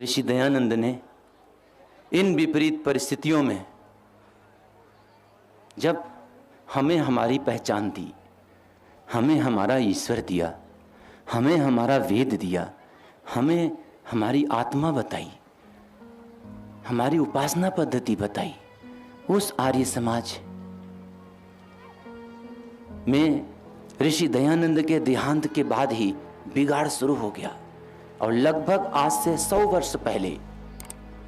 ऋषि दयानंद ने इन विपरीत परिस्थितियों में जब हमें हमारी पहचान दी, हमें हमारा ईश्वर दिया, हमें हमारा वेद दिया, हमें हमारी आत्मा बताई, हमारी उपासना पद्धति बताई, उस आर्य समाज में ऋषि दयानंद के देहांत के बाद ही बिगाड़ शुरू हो गया। और लगभग आज से 100 वर्ष पहले,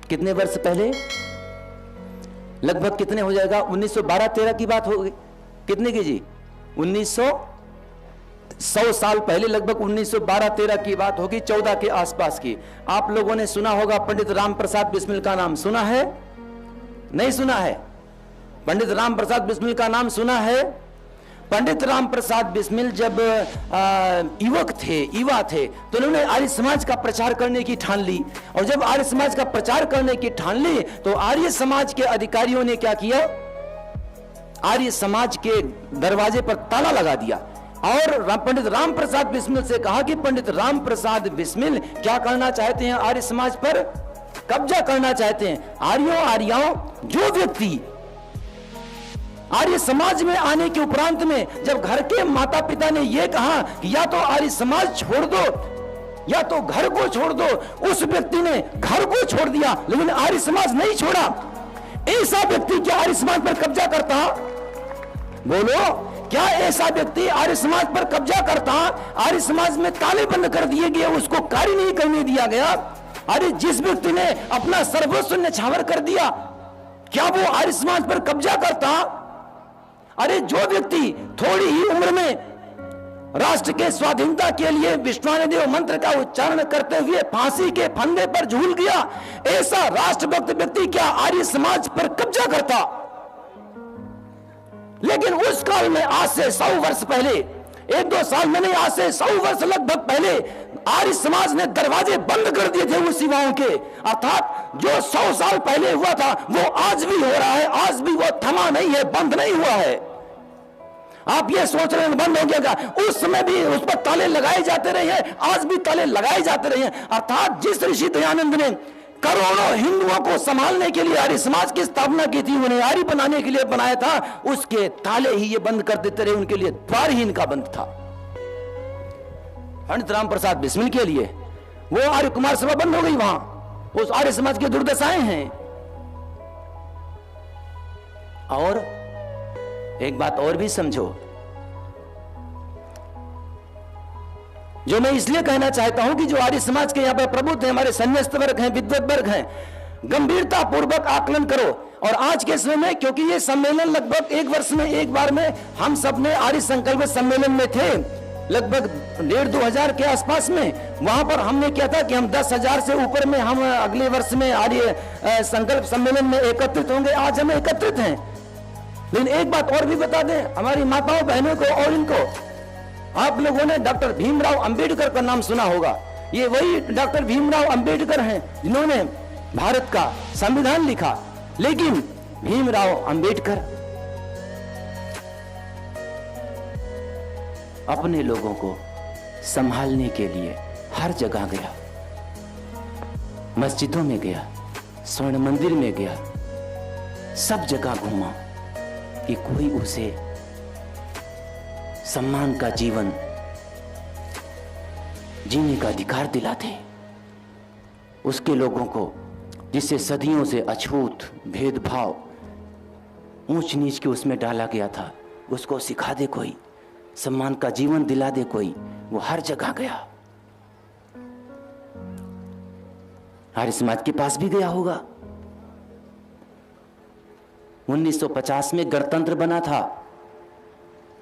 कितने वर्ष पहले, लगभग कितने हो जाएगा, 1912-13 की बात होगी, कितने की जी, 100 साल पहले, लगभग 1912-13 की बात होगी, 14 के आसपास की। आप लोगों ने सुना होगा पंडित राम प्रसाद बिस्मिल का नाम, सुना है? नहीं सुना है? पंडित राम प्रसाद बिस्मिल का नाम सुना है? पंडित राम प्रसाद बिस्मिल जब युवा थे तो उन्होंने आर्य समाज का प्रचार करने की ठान ली। और जब आर्य समाज का प्रचार करने की ठान ली तो आर्य समाज के अधिकारियों ने क्या किया, आर्य समाज के दरवाजे पर ताला लगा दिया और पंडित राम प्रसाद बिस्मिल से कहा कि पंडित राम प्रसाद बिस्मिल क्या करना चाहते हैं, आर्य समाज पर कब्जा करना चाहते हैं। आर्याओं जो व्यक्ति आर्य समाज में आने के उपरांत में जब घर के माता पिता ने यह कहा कि या तो आर्य समाज छोड़ दो या तो घर को छोड़ दो, उस व्यक्ति ने घर को छोड़ दिया लेकिन आर्य समाज नहीं छोड़ा। ऐसा व्यक्ति क्या आर्य समाज पर कब्जा करता? बोलो, क्या ऐसा व्यक्ति आर्य समाज पर कब्जा करता? आर्य समाज में ताले बंद कर दिए गए, उसको कार्य नहीं करने दिया गया। अरे जिस व्यक्ति ने अपना सर्वस्व न्यौछावर कर दिया, क्या वो आर्य समाज पर कब्जा करता? अरे जो व्यक्ति थोड़ी ही उम्र में राष्ट्र के स्वाधीनता के लिए विश्वानिदेव मंत्र का उच्चारण करते हुए फांसी के फंदे पर झूल गया, ऐसा राष्ट्रभक्त व्यक्ति क्या आर्य समाज पर कब्जा करता? लेकिन उस काल में आज से 100 वर्ष पहले, 1-2 साल में नहीं, आज से 100 वर्ष लगभग पहले आर्य समाज ने दरवाजे बंद कर दिए थे उस युवाओं के। अर्थात जो 100 साल पहले हुआ था वो आज भी हो रहा है, आज भी वो थमा नहीं है, बंद नहीं हुआ है। आप ये सोच रहे हैं बंद हो गया, उस समय भी उस पर ताले लगाए जाते रहे हैं, आज भी ताले लगाए जाते रहे हैं। अर्थात जिस ऋषि दयानंद ने करोड़ों हिंदुओं को संभालने के लिए आर्य समाज की स्थापना की थी, उन्हें आर्य बनाने के लिए बनाया था, उसके ताले ही ये बंद कर देते रहे, उनके लिए द्वार ही इनका बंद था। पंडित राम प्रसाद बिस्मिल के लिए वो आर्य कुमार सभा बंद हो गई, वहां उस आर्य समाज की दुर्दशाएं हैं। और एक बात और भी समझो, जो मैं इसलिए कहना चाहता हूं कि जो आर्य समाज के यहां पर प्रबुद्ध हैं, हमारे संन्यास्त वर्ग हैं, विद्वत वर्ग हैं, गंभीरता पूर्वक आकलन करो। और आज के समय में, क्योंकि ये सम्मेलन लगभग 1 वर्ष में एक बार में, हम सब ने आर्य संकल्प सम्मेलन में थे लगभग 1,500-2 हजार के आसपास में, वहां पर हमने किया था कि हम 10,000 से ऊपर में हम अगले वर्ष में आर्य संकल्प सम्मेलन में एकत्रित होंगे। आज हम एकत्रित हैं। लेकिन एक बात और भी बता दें हमारी माताओं बहनों को और इनको, आप लोगों ने डॉक्टर भीमराव अंबेडकर का नाम सुना होगा। ये वही डॉक्टर भीमराव अंबेडकर हैं जिन्होंने भारत का संविधान लिखा। लेकिन भीमराव अंबेडकर अपने लोगों को संभालने के लिए हर जगह गया, मस्जिदों में गया, स्वर्ण मंदिर में गया, सब जगह घूमा कि कोई उसे सम्मान का जीवन जीने का अधिकार दिलाते। उसके लोगों को जिससे सदियों से अछूत भेदभाव ऊंच नीच के उसमें डाला गया था, उसको सिखा दे कोई, सम्मान का जीवन दिला दे कोई, वो हर जगह गया। आर्य समाज के पास भी गया होगा। 1950 में गणतंत्र बना था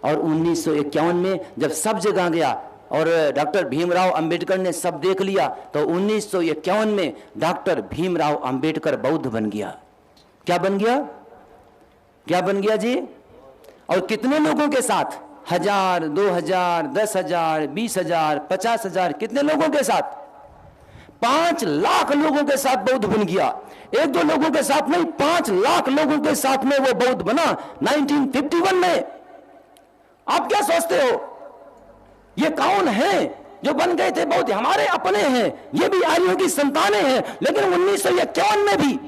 और 1951 में जब सब जगह गया और डॉक्टर भीमराव अंबेडकर ने सब देख लिया तो 1951 में डॉक्टर भीमराव अंबेडकर बौद्ध बन गया। क्या बन गया? क्या बन गया जी? और कितने लोगों के साथ? 1000, 2000, 10,000, 20,000, 50,000, कितने लोगों के साथ? 5 लाख लोगों के साथ बौद्ध बन गया। 1-2 लोगों के साथ नहीं, 5 लाख लोगों के साथ में वो बौद्ध बना 1951 में। आप क्या सोचते हो ये कौन है? जो बन गए थे बहुत हमारे अपने हैं, ये भी आर्यों की संतानें हैं, लेकिन 1951 में भी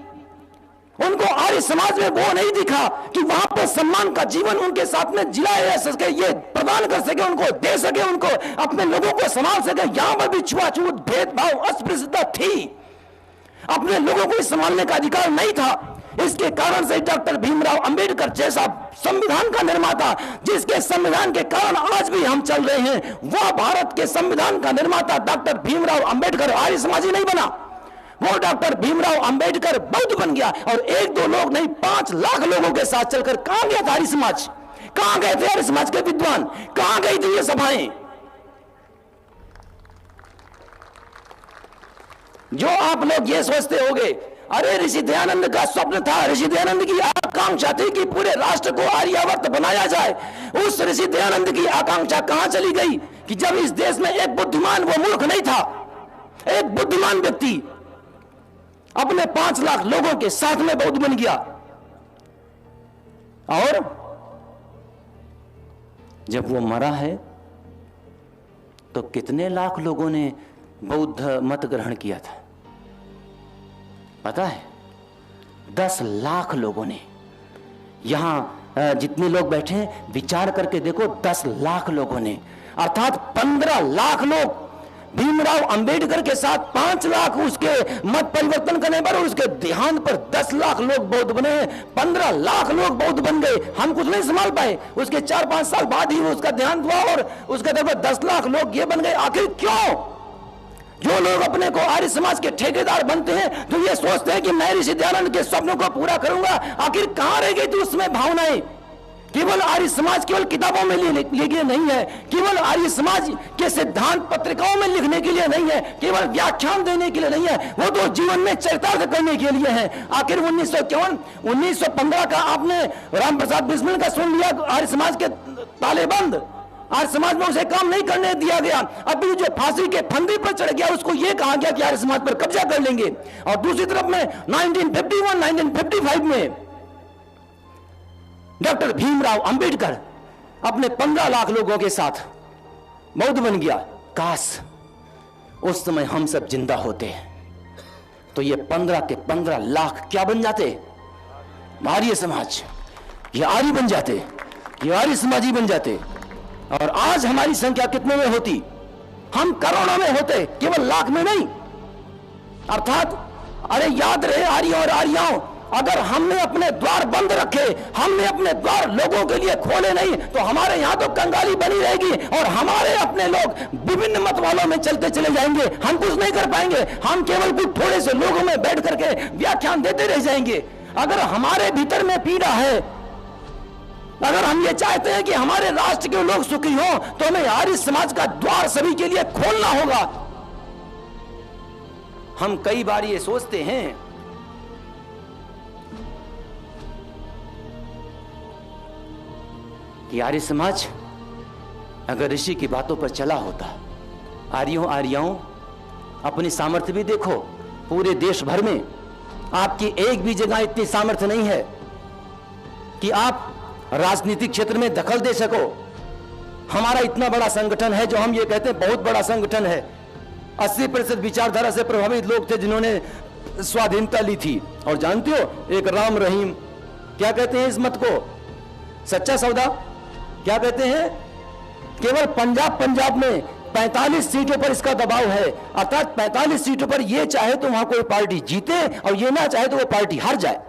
उनको आर्य समाज में वो नहीं दिखा कि वहां पर सम्मान का जीवन उनके साथ में जिलाया जा सके, ये प्रदान कर सके, उनको दे सके, उनको अपने लोगों को संभाल सके। यहां पर भी छुआछूत, भेदभाव, अस्पृश्यता थी, अपने लोगों को संभालने का अधिकार नहीं था। इसके कारण से डॉक्टर भीमराव अंबेडकर जैसा संविधान का निर्माता, जिसके संविधान के कारण आज भी हम चल रहे हैं, वह भारत के संविधान का निर्माता डॉक्टर भीमराव अंबेडकर आर्य समाजी नहीं बना, वो डॉक्टर भीमराव अंबेडकर बौद्ध बन गया। और एक दो लोग नहीं, 5 लाख लोगों के साथ चलकर कहां गया था आर्य समाज? कहां गए थे आर्य समाज के विद्वान? कहां गई थी ये सभाएं? जो आप लोग ये सोचते होंगे, अरे ऋषि दयानंद का स्वप्न था, ऋषि दयानंद की आकांक्षा थी कि पूरे राष्ट्र को आर्यावर्त बनाया जाए। उस ऋषि दयानंद की आकांक्षा कहां चली गई कि जब इस देश में एक बुद्धिमान, वो मूर्ख नहीं था, एक बुद्धिमान व्यक्ति अपने 5 लाख लोगों के साथ में बौद्ध बन गया। और जब वो मरा है तो कितने लाख लोगों ने बौद्ध मत ग्रहण किया था पता है? 10 लाख लोगों ने। यहां जितने लोग बैठे हैं विचार करके देखो, 10 लाख लोगों ने, अर्थात 15 लाख लोग भीमराव अंबेडकर के साथ 5 लाख उसके मत परिवर्तन करने पर, उसके देहांत पर 10 लाख लोग बौद्ध बने हैं, 15 लाख लोग बौद्ध बन गए। हम कुछ नहीं संभाल पाए, उसके 4-5 साल बाद ही उसका देहांत हुआ और उसके तरफ 10 लाख लोग ये बन गए। आखिर क्यों? जो लोग अपने को आर्य समाज के ठेकेदार बनते हैं, जो ये सोचते हैं कि मैं ऋषि दयानंद के स्वप्नों को पूरा करूंगा, आखिर कहां रह गई थी उसमें भावनाएं? केवल आर्य समाज केवल किताबों में लिखने के लिए नहीं है, केवल आर्य समाज के सिद्धांत पत्रिकाओं में लिखने के लिए नहीं है, केवल व्याख्यान देने के लिए नहीं है, वो तो जीवन में चरितार्थ करने के लिए है। आखिर 1915 का आपने राम प्रसाद बिस्मिल का सुन लिया, आर्य समाज के तालेबंद, आर्य समाज में उसे काम नहीं करने दिया गया। अभी जो फांसी के फंदे पर चढ़ गया, उसको यह कहा गया कि आर्य समाज पर कब्जा कर लेंगे। और दूसरी तरफ में 1955 में डॉक्टर भीमराव अंबेडकर अपने 15 लाख लोगों के साथ बौद्ध बन गया। काश उस समय हम सब जिंदा होते तो ये 15 के 15 लाख क्या बन जाते? आर्य समाज, ये आर्य बन जाते, ये आर्य समाजी बन जाते। और आज हमारी संख्या कितने में होती? हम करोड़ों में होते, केवल लाख में नहीं। अर्थात अरे याद रहे आर्यों और आर्याओं, अगर हमने अपने द्वार बंद रखे, हमने अपने द्वार लोगों के लिए खोले नहीं, तो हमारे यहां तो कंगाली बनी रहेगी और हमारे अपने लोग विभिन्न मत वालों में चलते चले जाएंगे। हम कुछ नहीं कर पाएंगे, हम केवल कुछ थोड़े से लोगों में बैठ करके व्याख्यान देते रह जाएंगे। अगर हमारे भीतर में पीड़ा है, अगर हम ये चाहते हैं कि हमारे राष्ट्र के लोग सुखी हों, तो हमें आर्य समाज का द्वार सभी के लिए खोलना होगा। हम कई बार ये सोचते हैं कि आर्य समाज अगर ऋषि की बातों पर चला होता, आर्यों आर्याओं अपनी सामर्थ्य भी देखो, पूरे देश भर में आपकी एक भी जगह इतनी सामर्थ्य नहीं है कि आप राजनीतिक क्षेत्र में दखल दे सको। हमारा इतना बड़ा संगठन है, जो हम ये कहते हैं बहुत बड़ा संगठन है, 80% विचारधारा से प्रभावित लोग थे जिन्होंने स्वाधीनता ली थी। और जानते हो, एक राम रहीम, क्या कहते हैं इस मत को? सच्चा सौदा क्या कहते हैं? केवल पंजाब में 45 सीटों पर इसका दबाव है। अर्थात 45 सीटों पर यह चाहे तो वहां कोई पार्टी जीते और ये ना चाहे तो वो पार्टी हार जाए।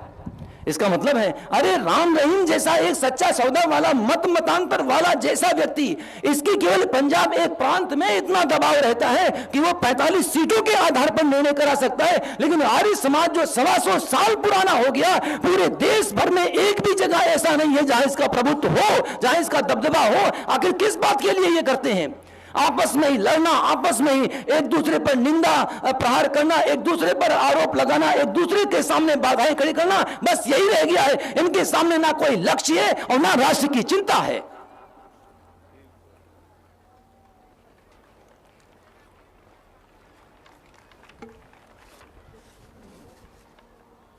इसका मतलब है, अरे राम रहीम जैसा एक सच्चा सौदा वाला, मतांतर वाला जैसा व्यक्ति, इसकी केवल पंजाब एक प्रांत में इतना दबाव रहता है कि वो 45 सीटों के आधार पर निर्णय करा सकता है। लेकिन आर्य समाज जो 125 साल पुराना हो गया, पूरे देश भर में एक भी जगह ऐसा नहीं है जहां इसका प्रभुत्व हो, जहां इसका दबदबा हो। आखिर किस बात के लिए ये करते हैं? आपस में ही लड़ना, आपस में ही एक दूसरे पर निंदा प्रहार करना, एक दूसरे पर आरोप लगाना, एक दूसरे के सामने बाधाएं खड़ी करना, बस यही रह गया है। इनके सामने ना कोई लक्ष्य है और ना राष्ट्र की चिंता है।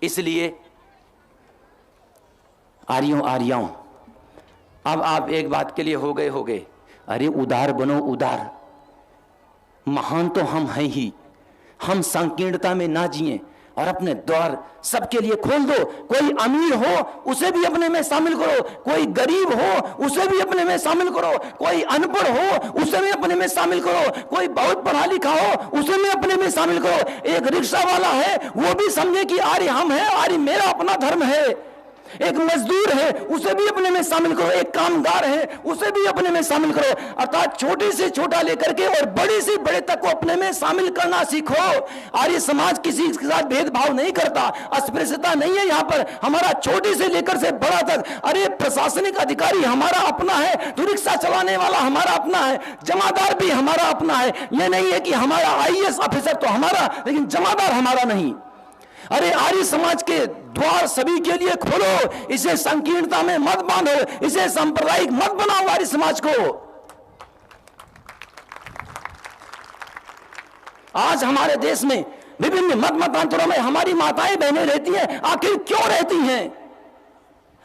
इसलिए आर्यों आर्याओं, अब आप एक बात के लिए हो गए, अरे उदार बनो, उदार। महान तो हम हैं ही। हम संकीर्णता में ना जिए और अपने द्वार सबके लिए खोल दो। कोई अमीर हो उसे भी अपने में शामिल करो, कोई गरीब हो उसे भी अपने में शामिल करो, कोई अनपढ़ हो उसे भी अपने में शामिल करो, कोई बहुत पढ़ा लिखा हो उसे भी अपने में शामिल करो। एक रिक्शा वाला है वो भी समझे कि आर्य हम हैं, आर्य मेरा अपना धर्म है। एक मजदूर है उसे भी अपने में शामिल करो, एक कामगार है उसे भी अपने में शामिल करो। अर्थात छोटे से छोटा लेकर के और बड़े से बड़े तक को अपने में शामिल करना सीखो। आर्य समाज किसी के साथ भेदभाव नहीं करता, अस्पृश्यता नहीं है यहाँ पर। हमारा छोटे से लेकर से बड़ा तक, अरे प्रशासनिक अधिकारी हमारा अपना है, तो रिक्शा चलाने वाला हमारा अपना है, जमादार भी हमारा अपना है। यह नहीं है कि हमारा आईएएस ऑफिसर तो हमारा, लेकिन जमादार हमारा नहीं। अरे आर्य समाज के द्वार सभी के लिए खोलो, इसे संकीर्णता में मत बांधो, इसे सांप्रदायिक मत बनाओ आर्य समाज को। आज हमारे देश में विभिन्न मत मतांतरों में हमारी माताएं बहनें रहती हैं। आखिर क्यों रहती हैं?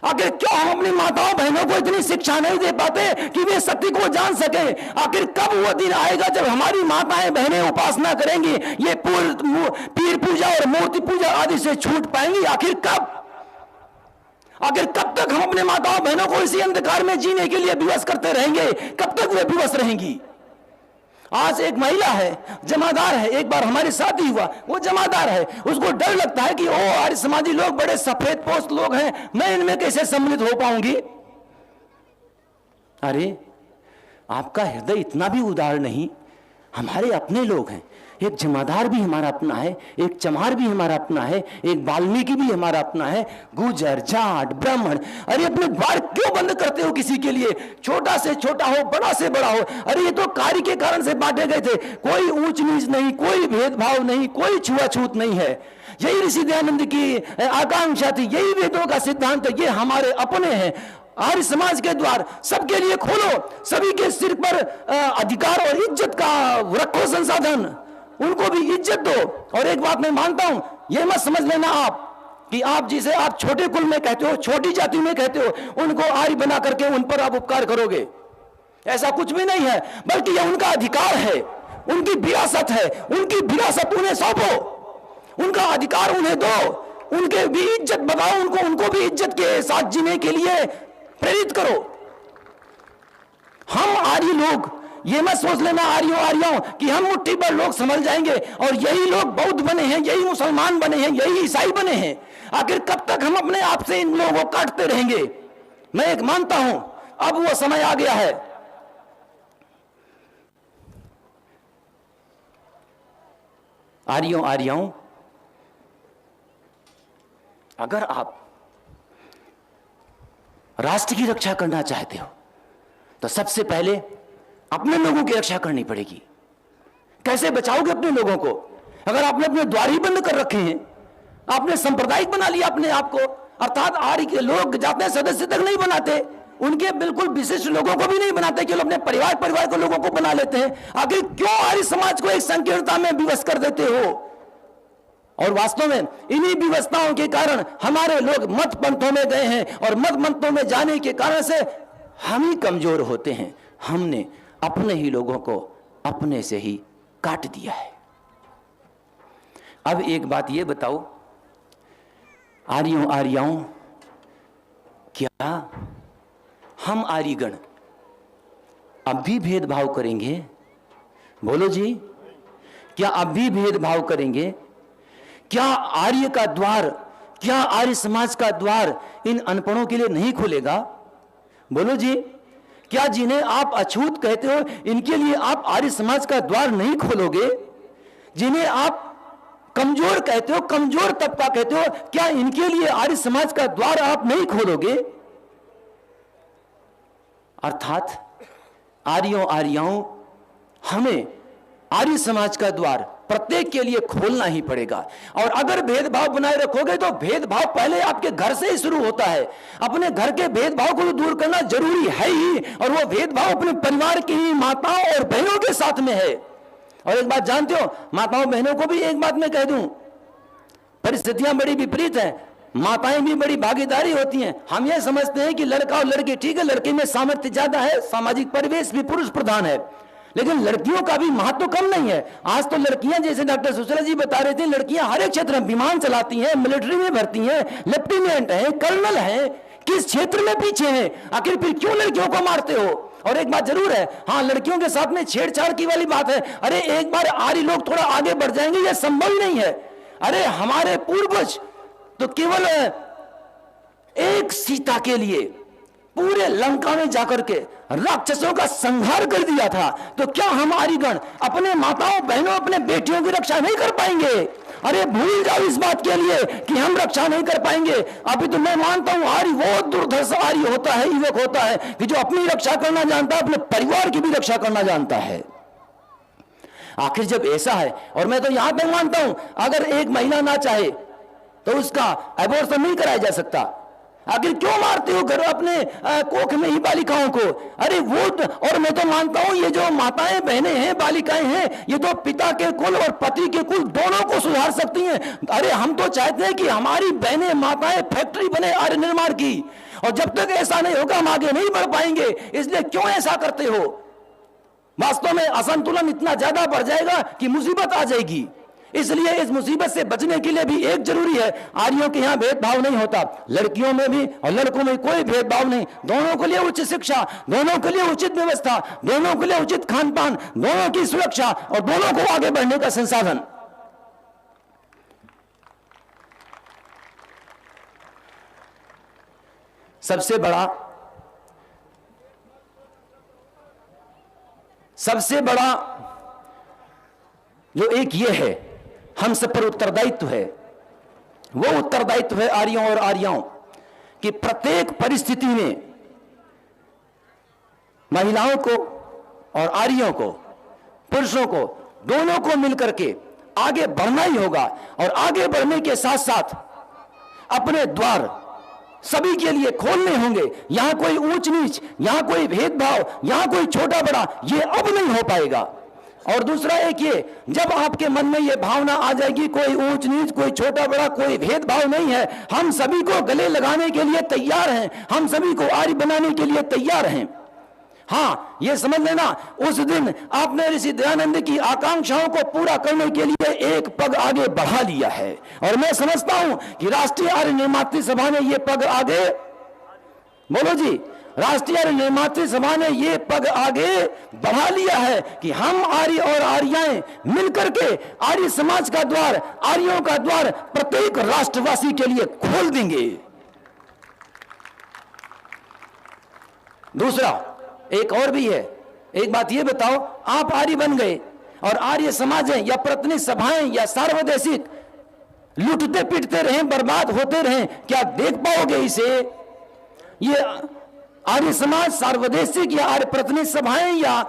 आखिर क्यों हम अपनी माताओं बहनों को इतनी शिक्षा नहीं दे पाते कि वे सत्य को जान सके? आखिर कब वो दिन आएगा जब हमारी माताएं बहनें उपासना करेंगी, ये पीर पूजा और मूर्ति पूजा आदि से छूट पाएंगी? आखिर कब? आखिर कब तक हम अपने माताओं बहनों को इसी अंधकार में जीने के लिए विवश करते रहेंगे? कब तक वे विवश रहेंगी? आज एक महिला है, जमादार है, एक बार हमारे साथ ही हुआ, वो जमादार है, उसको डर लगता है कि ओ आर्य समाजी लोग बड़े सफेद पोस्ट लोग हैं, मैं इनमें कैसे सम्मिलित हो पाऊंगी। अरे आपका हृदय इतना भी उदार नहीं, हमारे अपने लोग हैं। एक जमादार भी हमारा अपना है, एक चमार भी हमारा अपना है, एक वाल्मीकि भी हमारा अपना है, गुजर जाट ब्राह्मण। अरे अपने द्वार क्यों बंद करते हो किसी के लिए? छोटा से छोटा हो, बड़ा से बड़ा हो। अरे ये तो कार्य के कारण से बांटे गए थे, कोई ऊंच नीच नहीं, कोई भेदभाव नहीं, कोई छुआछूत नहीं है। यही ऋषि दयानंद की आकांक्षा थी, यही वेदों का सिद्धांत है, ये हमारे अपने हैं। आर्य समाज के द्वार सबके लिए खोलो, सभी के सिर पर अधिकार और इज्जत का रखो संसाधन, उनको भी इज्जत दो। और एक बात मैं मानता हूं, यह मत समझ लेना आप कि आप जिसे आप छोटे कुल में कहते हो, छोटी जाति में कहते हो, उनको आर्य बना करके उन पर आप उपकार करोगे, ऐसा कुछ भी नहीं है। बल्कि यह उनका अधिकार है, उनकी विरासत है, उनकी विरासत उन्हें सौंपो, उनका अधिकार उन्हें दो, उनके भी इज्जत बताओ, उनको भी इज्जत के साथ जीने के लिए प्रेरित करो। हम आर्य लोग, ये मत सोच लेना आर्यों कि हम मुट्ठी भर लोग संभल जाएंगे और यही लोग बौद्ध बने हैं, यही मुसलमान बने हैं, यही ईसाई बने हैं। आखिर कब तक हम अपने आप से इन लोगों को काटते रहेंगे? मैं एक मानता हूं अब वो समय आ गया है, आर्यों अगर आप राष्ट्र की रक्षा करना चाहते हो तो सबसे पहले अपने लोगों की रक्षा करनी पड़ेगी। कैसे बचाओगे अपने लोगों को? अगर आपने अपने द्वार ही बंद कर रखे हैं, आपने सांप्रदायिक बना लिया अपने आप को, अर्थात आर्य के लोग जाते हैं सदस्य तक नहीं बनाते, उनके बिल्कुल विशिष्ट लोगों को भी नहीं बनाते, केवल अपने परिवार के लोगों को बना लेते हैं। आखिर क्यों आर्य समाज को एक संकीर्णता में विवश कर देते हो? और वास्तव में इन्हीं विवशताओं के कारण हमारे लोग मत पंथों में गए हैं और मत पंथों में जाने के कारण से हम ही कमजोर होते हैं। हमने अपने ही लोगों को अपने से ही काट दिया है। अब एक बात ये बताओ आर्यों, क्या हम आर्यगण अब भी भेदभाव करेंगे? बोलो जी, क्या अब भी भेदभाव करेंगे? क्या आर्य का द्वार, क्या आर्य समाज का द्वार इन अनपढ़ों के लिए नहीं खुलेगा? बोलो जी, क्या जिन्हें आप अछूत कहते हो इनके लिए आप आर्य समाज का द्वार नहीं खोलोगे? जिन्हें आप कमजोर कहते हो, कमजोर तबका कहते हो, क्या इनके लिए आर्य समाज का द्वार आप नहीं खोलोगे? अर्थात आर्यों हमें आर्य समाज का द्वार प्रत्येक के लिए खोलना ही पड़ेगा। और अगर भेदभाव बनाए रखोगे तो भेदभाव पहले आपके घर से ही शुरू होता है। अपने घर के भेदभाव को दूर करना जरूरी है ही, और वो भेदभाव अपने परिवार की ही माताओं और बहनों के साथ में है। और एक बात जानते हो, माताओं बहनों को भी एक बात मैं कह दूं, परिस्थितियां बड़ी विपरीत हैं, माताएं भी बड़ी भागीदारी होती हैं। हम ये समझते हैं कि लड़का और लड़की ठीक है, लड़के में सामर्थ्य ज्यादा है, सामाजिक परिवेश भी पुरुष प्रधान है, लेकिन लड़कियों का भी महत्व कम नहीं है। आज तो लड़कियां, जैसे डॉक्टर सुशीला जी बता रहे थे, लड़कियां हर एक क्षेत्र में विमान चलाती हैं, मिलिट्री में भर्ती हैं, लेफ्टिनेंट हैं, कर्नल हैं, किस क्षेत्र में पीछे हैं? आखिर फिर क्यों लड़कियों को मारते हो? और एक बात जरूर है, हाँ, लड़कियों के साथ में छेड़छाड़ की वाली बात है। अरे एक बार आर्य लोग थोड़ा आगे बढ़ जाएंगे, यह संभव नहीं है। अरे हमारे पूर्वज तो केवल एक सीता के लिए पूरे लंका में जाकर के राक्षसों का संहार कर दिया था। तो क्या हम आर्यगण अपने माताओं बहनों अपने बेटियों की रक्षा नहीं कर पाएंगे? अरे भूल जाओ इस बात के लिए कि हम रक्षा नहीं कर पाएंगे। अभी तो मैं मानता हूं आर्य वो दुर्धर्ष आर्य होता है, युवक होता है कि जो अपनी रक्षा करना जानता है, अपने परिवार की भी रक्षा करना जानता है। आखिर जब ऐसा है, और मैं तो यहां तक मानता हूं अगर एक महिला ना चाहे तो उसका अबॉर्शन नहीं कराया जा सकता। आखिर क्यों मारते हो घर अपने कोख में ही बालिकाओं को? अरे वो और मैं तो मानता हूं ये जो माताएं बहनें हैं, बालिकाएं हैं, ये तो पिता के कुल और पति के कुल दोनों को सुधार सकती हैं। अरे हम तो चाहते हैं कि हमारी बहनें माताएं फैक्ट्री बने आर्य निर्माण की, और जब तक ऐसा नहीं होगा हम आगे नहीं बढ़ पाएंगे। इसलिए क्यों ऐसा करते हो? वास्तव में असंतुलन इतना ज्यादा बढ़ जाएगा कि मुसीबत आ जाएगी। इसलिए इस मुसीबत से बचने के लिए भी एक जरूरी है, आर्यों के यहां भेदभाव नहीं होता, लड़कियों में भी और लड़कों में कोई भेदभाव नहीं। दोनों के लिए उचित शिक्षा, दोनों के लिए उचित व्यवस्था, दोनों के लिए उचित खान पान, दोनों की सुरक्षा और दोनों को आगे बढ़ने का संसाधन। सबसे बड़ा जो एक ये है हम सब पर उत्तरदायित्व है, वो उत्तरदायित्व है आर्यों और आर्याओं कि प्रत्येक परिस्थिति में महिलाओं को और आर्यों को, पुरुषों को, दोनों को मिलकर के आगे बढ़ना ही होगा। और आगे बढ़ने के साथ साथ अपने द्वार सभी के लिए खोलने होंगे। यहां कोई ऊंच नीच, यहां कोई भेदभाव, यहां कोई छोटा बड़ा, ये अब नहीं हो पाएगा। और दूसरा एक ये, जब आपके मन में ये भावना आ जाएगी कोई ऊंच नीच, कोई छोटा बड़ा, कोई भेदभाव नहीं है, हम सभी को गले लगाने के लिए तैयार हैं, हम सभी को आर्य बनाने के लिए तैयार हैं। हाँ, ये समझ लेना, उस दिन आपने ऋषि दयानंद की आकांक्षाओं को पूरा करने के लिए एक पग आगे बढ़ा लिया है। और मैं समझता हूं कि राष्ट्रीय आर्य निर्मात्री सभा ने ये पग आगे, बोलो जी, राष्ट्रीय आर्य निर्मात्री सभा ने ये पग आगे बढ़ा लिया है कि हम आर्य और आर्याएं मिलकर के आर्य समाज का द्वार, आर्यों का द्वार प्रत्येक राष्ट्रवासी के लिए खोल देंगे। दूसरा एक और भी है, एक बात ये बताओ, आप आर्य बन गए और आर्य समाज है या प्राथमिक सभाएं या सार्वदेशिक लूटते पिटते रहें, बर्बाद होते रहें, क्या देख पाओगे इसे? ये आर्य समाज, सार्वदेशिक या आर्य प्राथमिक सभाएं या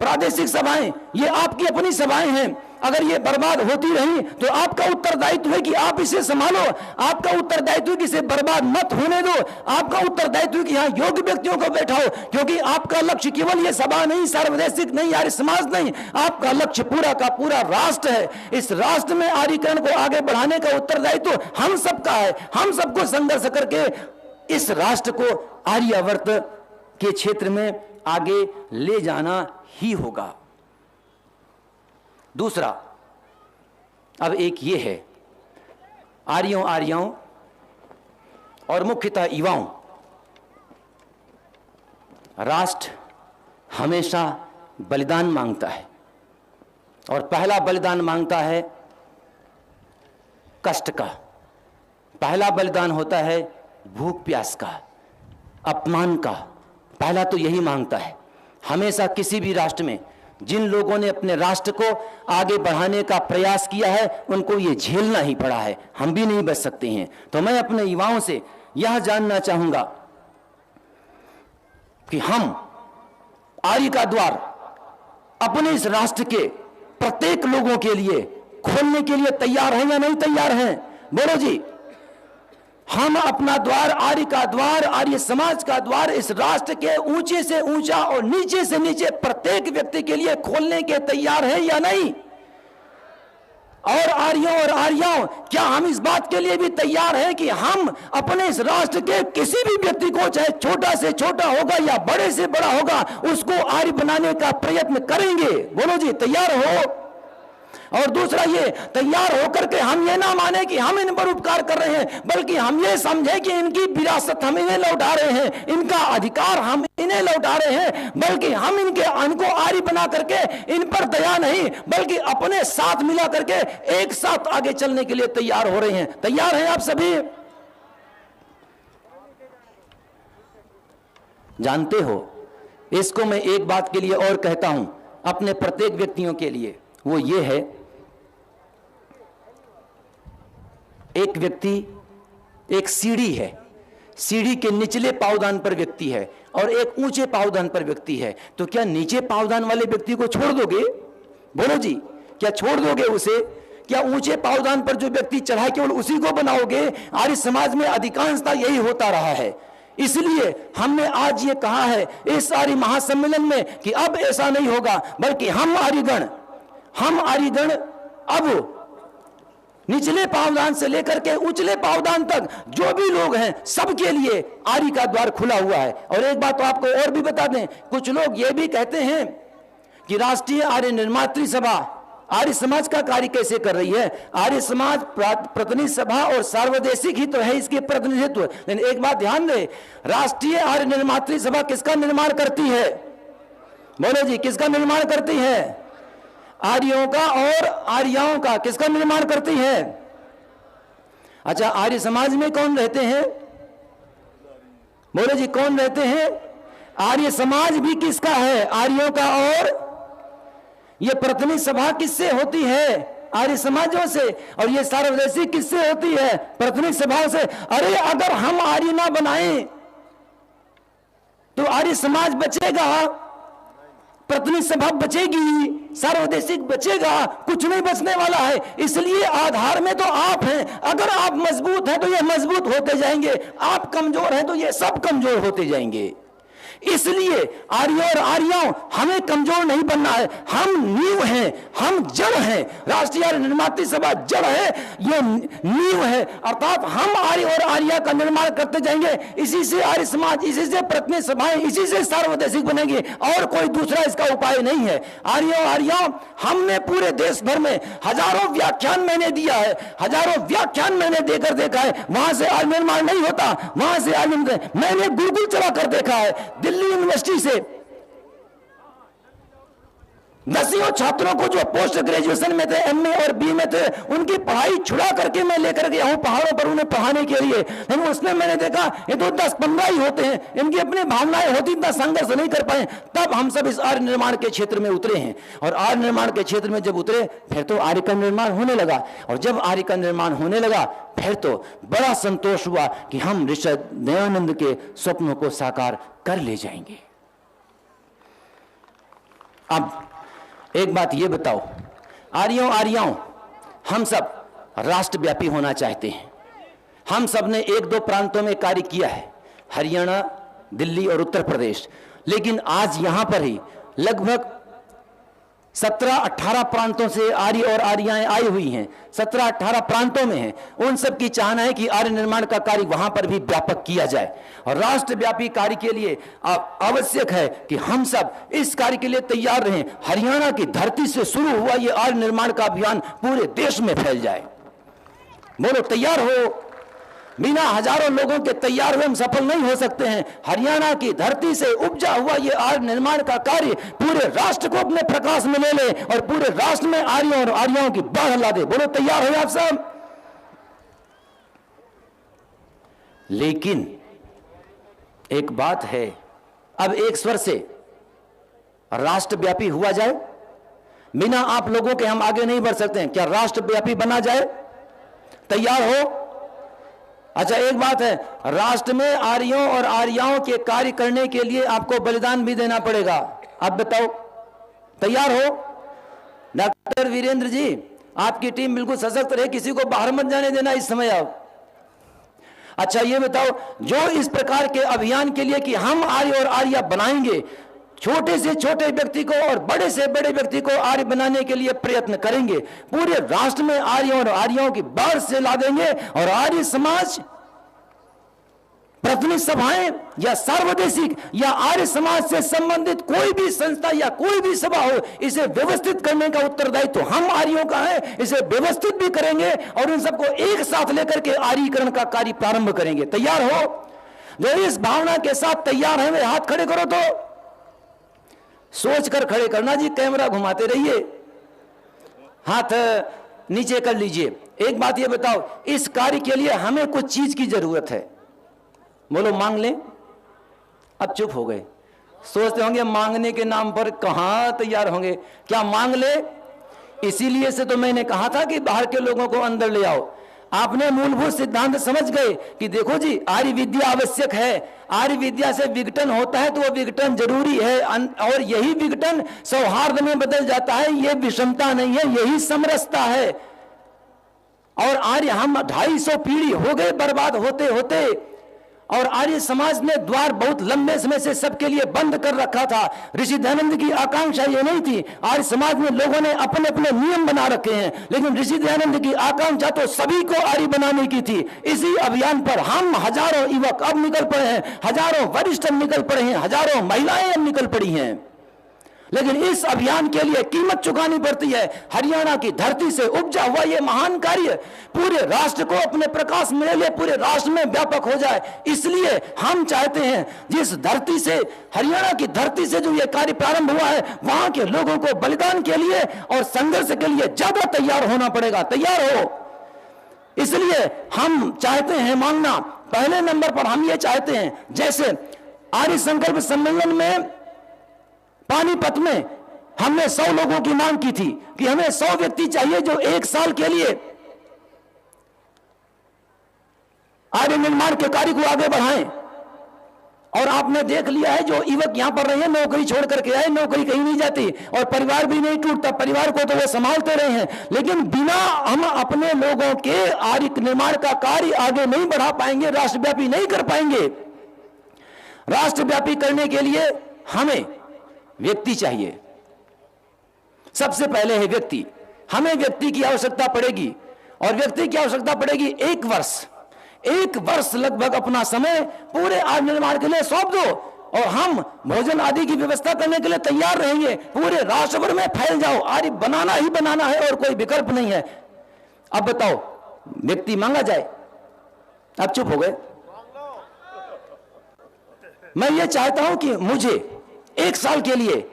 प्रादेशिक सभाएं, ये आपकी अपनी सभाएं हैं। अगर ये बर्बाद होती रही तो आपका उत्तरदायित्व है कि आप इसे संभालो, आपका उत्तरदायित्व है कि इसे बर्बाद मत होने दो, आपका उत्तरदायित्व है कि यहाँ योग्य व्यक्तियों को बैठाओ, क्योंकि आपका लक्ष्य केवल ये सभा नहीं, सार्वदेशिक नहीं, आर्य समाज नहीं, आपका लक्ष्य पूरा का पूरा राष्ट्र है। इस राष्ट्र में आर्यीकरण को आगे बढ़ाने का उत्तरदायित्व हम सबका है। हम सबको संघर्ष करके इस राष्ट्र को आर्यावर्त के क्षेत्र में आगे ले जाना ही होगा। दूसरा, अब एक ये है, आर्यों आर्याओं और मुख्यतः युवाओं, राष्ट्र हमेशा बलिदान मांगता है और पहला बलिदान मांगता है कष्ट का। पहला बलिदान होता है भूख प्यास का, अपमान का, पहला तो यही मांगता है। हमेशा किसी भी राष्ट्र में जिन लोगों ने अपने राष्ट्र को आगे बढ़ाने का प्रयास किया है उनको ये झेलना ही पड़ा है, हम भी नहीं बच सकते हैं। तो मैं अपने युवाओं से यह जानना चाहूंगा कि हम आर्य का द्वार अपने इस राष्ट्र के प्रत्येक लोगों के लिए खोलने के लिए तैयार हैं या नहीं तैयार हैं? बोलो जी। हम अपना द्वार, आर्य का द्वार, आर्य समाज का द्वार इस राष्ट्र के ऊंचे से ऊंचा और नीचे से नीचे प्रत्येक व्यक्ति के लिए खोलने के तैयार है या नहीं? और आर्यों और आर्याओं, क्या हम इस बात के लिए भी तैयार हैं कि हम अपने इस राष्ट्र के किसी भी व्यक्ति को, चाहे छोटा से छोटा होगा या बड़े से बड़ा होगा, उसको आर्य बनाने का प्रयत्न करेंगे? बोलो जी, तैयार हो? और दूसरा ये, तैयार होकर के हम ये ना माने कि हम इन पर उपकार कर रहे हैं, बल्कि हम ये समझे कि इनकी विरासत हम इन्हें लौटा रहे हैं, इनका अधिकार हम इन्हें लौटा रहे हैं, बल्कि हम इनको आर्य बना करके इन पर दया नहीं, बल्कि अपने साथ मिला करके एक साथ आगे चलने के लिए तैयार हो रहे हैं। तैयार हैं आप सभी? जानते हो, इसको मैं एक बात के लिए और कहता हूं अपने प्रत्येक व्यक्तियों के लिए, वो ये है, एक व्यक्ति एक सीढ़ी है, सीढ़ी के निचले पावदान पर व्यक्ति है और एक ऊंचे पावदान पर व्यक्ति है। तो क्या नीचे पावदान वाले व्यक्ति को छोड़ दोगे? बोलो जी, क्या छोड़ दोगे उसे? क्या ऊंचे पावदान पर जो व्यक्ति चढ़ा केवल उसी को बनाओगे? आर्य समाज में अधिकांशता यही होता रहा है। इसलिए हमने आज ये कहा है इस आर्य महासम्मेलन में कि अब ऐसा नहीं होगा, बल्कि हम आर्यगण अब निचले पावदान से लेकर के उचले पावदान तक जो भी लोग हैं, सबके लिए आर्य का द्वार खुला हुआ है। और एक बात तो आपको और भी बता दें, कुछ लोग ये भी कहते हैं कि राष्ट्रीय आर्य निर्मात्री सभा आर्य समाज का कार्य कैसे कर रही है? आर्य समाज प्रतिनिधि सभा और सार्वदेशिक ही तो है इसके प्रतिनिधित्व। लेकिन एक बात ध्यान दें, राष्ट्रीय आर्य निर्मात्री सभा किसका निर्माण करती है? बोलो जी, किसका निर्माण करती है? आर्यों का और आर्याओं का। किसका निर्माण करती है? अच्छा, आर्य समाज में कौन रहते हैं? बोलो जी, कौन रहते हैं? आर्य समाज भी किसका है? आर्यों का। और ये प्रतिनिधि सभा किससे होती है? आर्य समाजों से। और ये सार्वदेशिक किससे होती है? प्रतिनिधि सभाओं से। अरे अगर हम आर्य ना बनाएं तो आर्य समाज बचेगा, प्रतिनिधि सभा बचेगी, सार्वदेशिक बचेगा, कुछ नहीं बचने वाला है। इसलिए आधार में तो आप हैं। अगर आप मजबूत हैं तो ये मजबूत होते जाएंगे, आप कमजोर हैं तो ये सब कमजोर होते जाएंगे। इसलिए आर्यों और आर्याओं, हमें कमजोर नहीं बनना है। हम नींव हैं, हम जड़ हैं। राष्ट्रीय आर्य निर्मात्री सभा जड़ है, ये नींव है। अर्थात हम आर्य और आर्या का निर्माण करते जाएंगे। इसी से आर्य समाज, इसी से प्रतिनिधि सभाएं, इसी से सार्वदेशिक बनेंगे, और कोई दूसरा इसका उपाय नहीं है। आर्यों और आर्याओं, हमने पूरे देश भर में हजारों व्याख्यान मैंने दिया है, हजारों व्याख्यान मैंने देकर देखा है। वहां से आर्य निर्माण नहीं होता, वहां से आर्य मैंने गुरुकुल चला कर देखा है। दिल्ली यूनिवर्सिटी से 10 छात्रों को जो पोस्ट ग्रेजुएशन में थे, एमए और बी में थे, उनकी पढ़ाई छुड़ा करके मैं लेकर गया हूं पहाड़ों पर उन्हें पढ़ाने के लिए। लेकिन उसमें मैंने देखा ये तो 10-15 ही होते हैं, इनकी अपनी भावनाएं होती, इतना संघर्ष नहीं कर पाए। तब हम सब इस आर्य निर्माण के क्षेत्र में उतरे हैं। और आर्य निर्माण के क्षेत्र में जब उतरे, फिर तो आर्य का निर्माण होने लगा। और जब आर्य का निर्माण होने लगा, फिर तो बड़ा संतोष हुआ कि हम ऋषि दयानंद के स्वप्नों को साकार कर ले जाएंगे। अब एक बात ये बताओ, आर्यों आर्याओं, हम सब राष्ट्रव्यापी होना चाहते हैं। हम सब ने 1-2 प्रांतों में कार्य किया है, हरियाणा, दिल्ली और उत्तर प्रदेश। लेकिन आज यहां पर ही लगभग 17-18 प्रांतों से आर्य और आर्याएं आई हुई हैं। 17-18 प्रांतों में हैं। उन सब की चाहना है कि आर्य निर्माण का कार्य वहां पर भी व्यापक किया जाए। और राष्ट्रव्यापी कार्य के लिए आवश्यक है कि हम सब इस कार्य के लिए तैयार रहें। हरियाणा की धरती से शुरू हुआ ये आर्य निर्माण का अभियान पूरे देश में फैल जाए। बोलो, तैयार हो? बिना हजारों लोगों के तैयार हुए हम सफल नहीं हो सकते हैं। हरियाणा की धरती से उपजा हुआ ये आर्य निर्माण का कार्य पूरे राष्ट्र को अपने प्रकाश में ले ले और पूरे राष्ट्र में आर्यों और आर्याओं की बाढ़ ला दे। बोलो, तैयार हो आप सब? लेकिन एक बात है, अब एक स्वर से राष्ट्रव्यापी हुआ जाए, बिना आप लोगों के हम आगे नहीं बढ़ सकते हैं। क्या राष्ट्रव्यापी बना जाए? तैयार हो? अच्छा, एक बात है, राष्ट्र में आर्यों और आर्याओं के कार्य करने के लिए आपको बलिदान भी देना पड़ेगा। आप बताओ, तैयार हो? डॉक्टर वीरेंद्र जी, आपकी टीम बिल्कुल सशक्त रहे, किसी को बाहर मत जाने देना इस समय। आप अच्छा ये बताओ, जो इस प्रकार के अभियान के लिए कि हम आर्य और आर्या बनाएंगे, छोटे से छोटे व्यक्ति को और बड़े से बड़े व्यक्ति को आर्य बनाने के लिए प्रयत्न करेंगे। पूरे राष्ट्र में आर्यों और आर्यों की बाढ़ से ला देंगे और आर्य समाज, प्राथमिक सभाएं या सार्वदेशिक या आर्य समाज से संबंधित कोई भी संस्था या कोई भी सभा हो, इसे व्यवस्थित करने का उत्तरदायित्व तो हम आर्यों का है। इसे व्यवस्थित भी करेंगे और इन सबको एक साथ लेकर के आर्यीकरण का कार्य प्रारंभ करेंगे। तैयार हो? जो इस भावना के साथ तैयार है वे हाथ खड़े करो। तो सोच कर खड़े करना जी, कैमरा घुमाते रहिए, हाथ नीचे कर लीजिए। एक बात ये बताओ, इस कार्य के लिए हमें कुछ चीज की जरूरत है, बोलो मांग लें। अब चुप हो गए, सोचते होंगे मांगने के नाम पर कहां तैयार होंगे, क्या मांग ले? इसीलिए से तो मैंने कहा था कि बाहर के लोगों को अंदर ले आओ। आपने मूलभूत सिद्धांत समझ गए कि देखो जी, आर्य विद्या आवश्यक है, आर्य विद्या से विघटन होता है तो वो विघटन जरूरी है, और यही विघटन सौहार्द में बदल जाता है। ये विषमता नहीं है, यही समरसता है। और आर्य हम 250 पीढ़ी हो गए बर्बाद होते होते, और आर्य समाज ने द्वार बहुत लंबे समय से सबके लिए बंद कर रखा था। ऋषि दयानंद की आकांक्षा ये नहीं थी, आर्य समाज में लोगों ने अपने अपने नियम बना रखे हैं, लेकिन ऋषि दयानंद की आकांक्षा तो सभी को आर्य बनाने की थी। इसी अभियान पर हम हजारों युवक अब निकल पड़े हैं, हजारों वरिष्ठ निकल पड़े हैं, हजारों महिलाएं अब निकल पड़ी हैं। लेकिन इस अभियान के लिए कीमत चुकानी पड़ती है। हरियाणा की धरती से उपजा हुआ यह महान कार्य पूरे राष्ट्र को अपने प्रकाश में ले, पूरे राष्ट्र में व्यापक हो जाए। इसलिए हम चाहते हैं जिस धरती से, हरियाणा की धरती से जो यह कार्य प्रारंभ हुआ है, वहां के लोगों को बलिदान के लिए और संघर्ष के लिए ज्यादा तैयार होना पड़ेगा। तैयार हो? इसलिए हम चाहते हैं मांगना, पहले नंबर पर हम ये चाहते हैं, जैसे आर्य संकल्प सम्मेलन में पानीपत में हमने 100 लोगों की मांग की थी कि हमें 100 व्यक्ति चाहिए जो 1 साल के लिए आर्य निर्माण के कार्य को आगे बढ़ाएं। और आपने देख लिया है, जो युवक यहां पर रहे हैं, नौकरी छोड़ करके आए, नौकरी कहीं नहीं जाती और परिवार भी नहीं टूटता, परिवार को तो वो संभालते रहे हैं। लेकिन बिना हम अपने लोगों के आर्य निर्माण का कार्य आगे नहीं बढ़ा पाएंगे, राष्ट्रव्यापी नहीं कर पाएंगे। राष्ट्रव्यापी करने के लिए हमें व्यक्ति चाहिए। सबसे पहले है व्यक्ति। हमें व्यक्ति की आवश्यकता पड़ेगी, और व्यक्ति की आवश्यकता पड़ेगी 1 वर्ष लगभग अपना समय पूरे आर्य निर्माण के लिए सौंप दो, और हम भोजन आदि की व्यवस्था करने के लिए तैयार रहेंगे। पूरे राष्ट्र भर में फैल जाओ, आर्य बनाना ही बनाना है और कोई विकल्प नहीं है। अब बताओ, व्यक्ति मांगा जाए। अब चुप हो गए। मैं ये चाहता हूं कि मुझे 1 साल के लिए,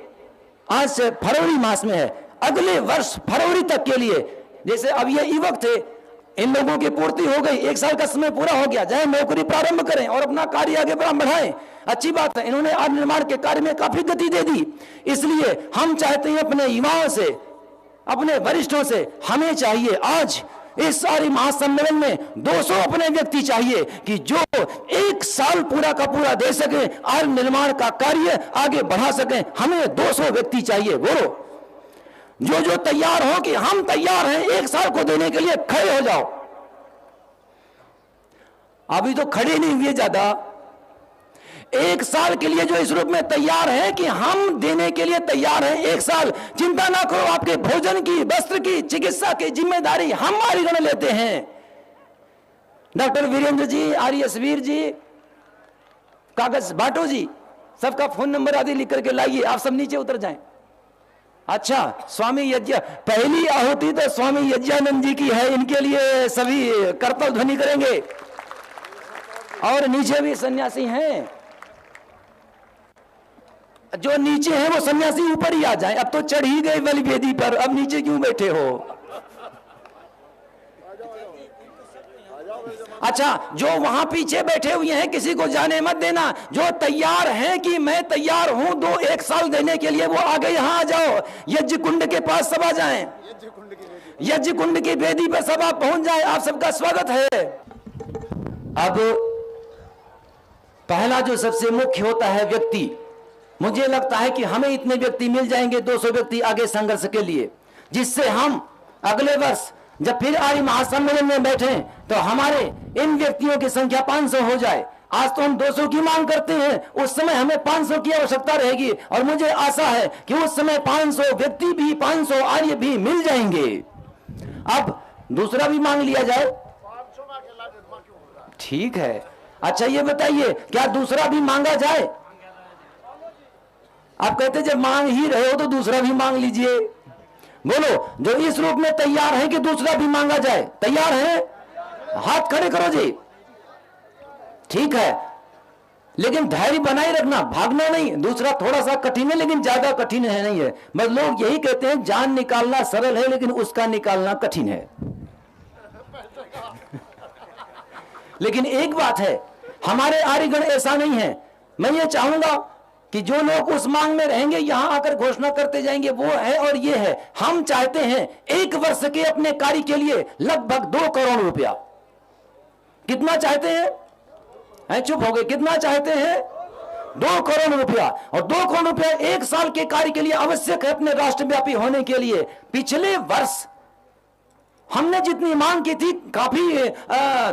आज से फरवरी मास में है, अगले वर्ष फरवरी तक के लिए, जैसे अब ये युवक थे, इन लोगों की पूर्ति हो गई, 1 साल का समय पूरा हो गया, चाहे नौकरी प्रारंभ करें और अपना कार्य आगे बढ़ाएं। अच्छी बात है, इन्होंने आर्य निर्माण के कार्य में काफी गति दे दी। इसलिए हम चाहते हैं अपने युवाओं से, अपने वरिष्ठों से, हमें चाहिए आज इस आर्य महासम्मेलन में 200 अपने व्यक्ति चाहिए कि जो 1 साल पूरा का पूरा दे सके, आर्य निर्माण का कार्य आगे बढ़ा सके। हमें 200 व्यक्ति चाहिए। बोलो, जो जो तैयार हो कि हम तैयार हैं 1 साल को देने के लिए, खड़े हो जाओ। अभी तो खड़े नहीं हुए ज्यादा। 1 साल के लिए जो इस रूप में तैयार है कि हम देने के लिए तैयार हैं 1 साल। चिंता ना करो, आपके भोजन की, वस्त्र की, चिकित्सा की जिम्मेदारी हम आर्यगण लेते हैं। डॉक्टर वीरेंद्र जी, आर्यसवीर जी, कागज बांटो जी, सबका फोन नंबर आदि लिख करके लाइए। आप सब नीचे उतर जाएं। अच्छा, स्वामी यज्ञ, पहली आहुति तो स्वामी यज्ञानंद जी की है, इनके लिए सभी करतल ध्वनि करेंगे। और नीचे भी सन्यासी हैं, जो नीचे हैं वो सन्यासी ऊपर ही आ जाएं। अब तो चढ़ ही गए बलिवेदी पर, अब नीचे क्यों बैठे हो? अच्छा, जो वहां पीछे बैठे हुए हैं किसी को जाने मत देना। जो तैयार हैं कि मैं तैयार हूं 1 साल देने के लिए, वो आगे यहां आ जाओ। यज्ञ कुंड के पास सब आ जाएं, यज्ञ कुंड की वेदी पर सब आप पहुंच जाएं। आप सबका स्वागत है। अब पहला जो सबसे मुख्य होता है व्यक्ति, मुझे लगता है कि हमें इतने व्यक्ति मिल जाएंगे, 200 व्यक्ति आगे संघर्ष के लिए, जिससे हम अगले वर्ष जब फिर आर्य महासम्मेलन में बैठे तो हमारे इन व्यक्तियों की संख्या 500 हो जाए। आज तो हम 200 की मांग करते हैं, उस समय हमें 500 की आवश्यकता रहेगी और मुझे आशा है कि उस समय 500 व्यक्ति भी, 500 आर्य भी मिल जाएंगे। अब दूसरा भी मांग लिया जाए, ठीक है। अच्छा ये बताइए, क्या दूसरा भी मांगा जाए? आप कहते जब मांग ही रहे हो तो दूसरा भी मांग लीजिए। बोलो, जो इस रूप में तैयार है कि दूसरा भी मांगा जाए, तैयार है? हाथ खड़े करो जी। ठीक है, लेकिन धैर्य बनाए रखना, भागना नहीं। दूसरा थोड़ा सा कठिन है लेकिन ज्यादा कठिन है नहीं है। बस लोग यही कहते हैं जान निकालना सरल है लेकिन उसका निकालना कठिन है। लेकिन एक बात है, हमारे आर्यगण ऐसा नहीं है। मैं ये चाहूंगा कि जो लोग उस मांग में रहेंगे यहां आकर घोषणा करते जाएंगे वो है और ये है। हम चाहते हैं 1 वर्ष के अपने कार्य के लिए लगभग 2 करोड़ रुपया। कितना चाहते हैं? चुप हो गए। कितना चाहते हैं? 2 करोड़ रुपया। और 2 करोड़ रुपया 1 साल के कार्य के लिए आवश्यक है अपने राष्ट्रव्यापी होने के लिए। पिछले वर्ष हमने जितनी मांग की थी, काफी